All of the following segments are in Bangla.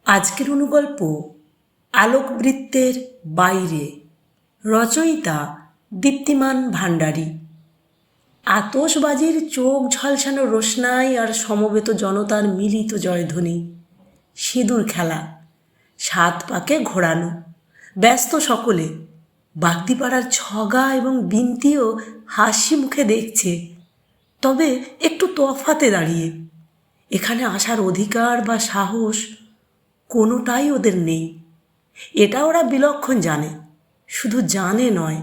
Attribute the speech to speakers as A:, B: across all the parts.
A: আজকের অনুগল্প আলোকবৃত্তের বাইরে। রচয়িতা দীপ্তিমান ভান্ডারী। আতশবাজির চোখ ঝলসানো রোশনাই আর সমবেত জনতার মিলিত জয়ধ্বনি, সিঁদুর খেলা, সাত পাকে ঘোরানো, ব্যস্ত সকলে। বাগদিপাড়ার ছগা এবং বিন্তিও হাসি মুখে দেখছে, তবে একটু তফাতে দাঁড়িয়ে। এখানে আসার অধিকার বা সাহস কোনোটাই ওদের নেই। এটা ওরা বিলক্ষণ জানে, শুধু জানে নয়,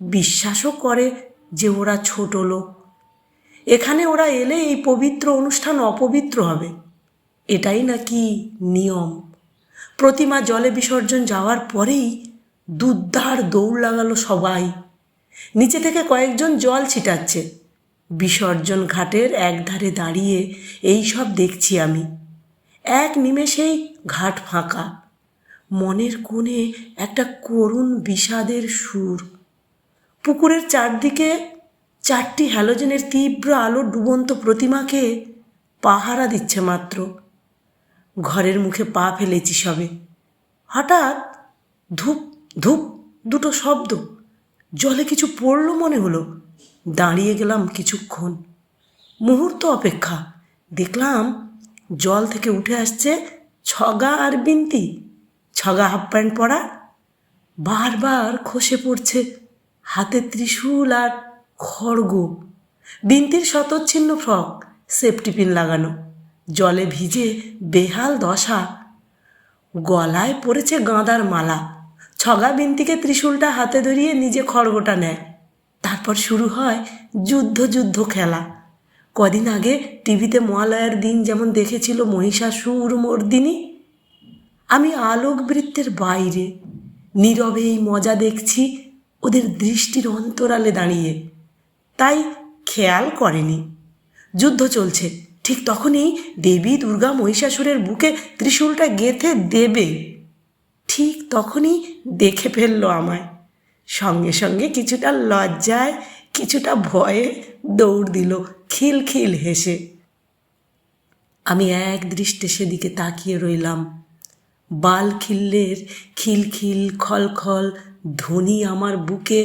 A: বিশ্বাসও করে যে ওরা ছোট লোক। এখানে ওরা এলে এই পবিত্র অনুষ্ঠান অপবিত্র হবে, এটাই নাকি নিয়ম। প্রতিমা জলে বিসর্জন যাওয়ার পরেই দুদ্দার দৌড় লাগালো সবাই। নিচে থেকে কয়েকজন জল ছিটাচ্ছে। বিসর্জন ঘাটের একধারে দাঁড়িয়ে এই সব দেখছি আমি। এক নিমেষেই ঘাট ফাঁকা। মনের কোণে একটা করুণ বিষাদের সুর। পুকুরের চারদিকে চারটি হ্যালোজেনের তীব্র আলো ডুবন্ত প্রতিমাকে পাহারা দিচ্ছে মাত্র। ঘরের মুখে পা ফেলেছি সবে। হঠাৎ ধূপ ধূপ দুটো শব্দ। জলে কিছু পড়ল মনে হলো। দাঁড়িয়ে গেলাম কিছুক্ষণ, মুহূর্ত অপেক্ষা। দেখলাম জল থেকে উঠে আসছে ছগা আর বিন্তি। ছগা হাফ প্যান্ট পরা, বারবার খসে পড়ছে হাতে ত্রিশূল আর খড়গ। বিন্তির শতচ্ছিন্ন ফ্রক, সেফটি পিন লাগানো, জলে ভিজে বেহাল দশা। গলায় পড়েছে গাঁদার মালা। ছগা বিন্তিকে ত্রিশূলটা হাতে ধরিয়ে নিজে খড়গটা নেয়। তারপর শুরু হয় যুদ্ধ খেলা। কদিন আগে টিভিতে মহালয়ার দিন যেমন দেখেছিল মহিষাসুর মর্দিনী, আমি আলোকবৃত্তের বাইরে নীরবে এই মজা দেখছি ওদের দৃষ্টির অন্তরালে দাঁড়িয়ে। তাই খেয়াল করেনি যুদ্ধ চলছে। ঠিক তখনই দেবী দুর্গা মহিষাসুরের বুকে ত্রিশূলটা গেঁথে দেবে। ঠিক তখনই দেখে ফেলল আমায়। সঙ্গে সঙ্গে কিছুটা লজ্জায়, কিছুটা ভয়ে দৌড় দিল খিলখিল হেসে। আমি এক দৃষ্টে সেদিকে তাকিয়ে রইলাম। বালখিল্যের খিলখিল খলখল ধ্বনি আমার বুকে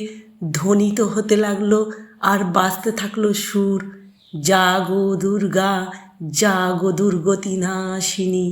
A: ধ্বনিত হতে লাগলো, আর বাজতে থাকলো সুর, জাগো দুর্গা, জাগো দুর্গতি নাশিনী।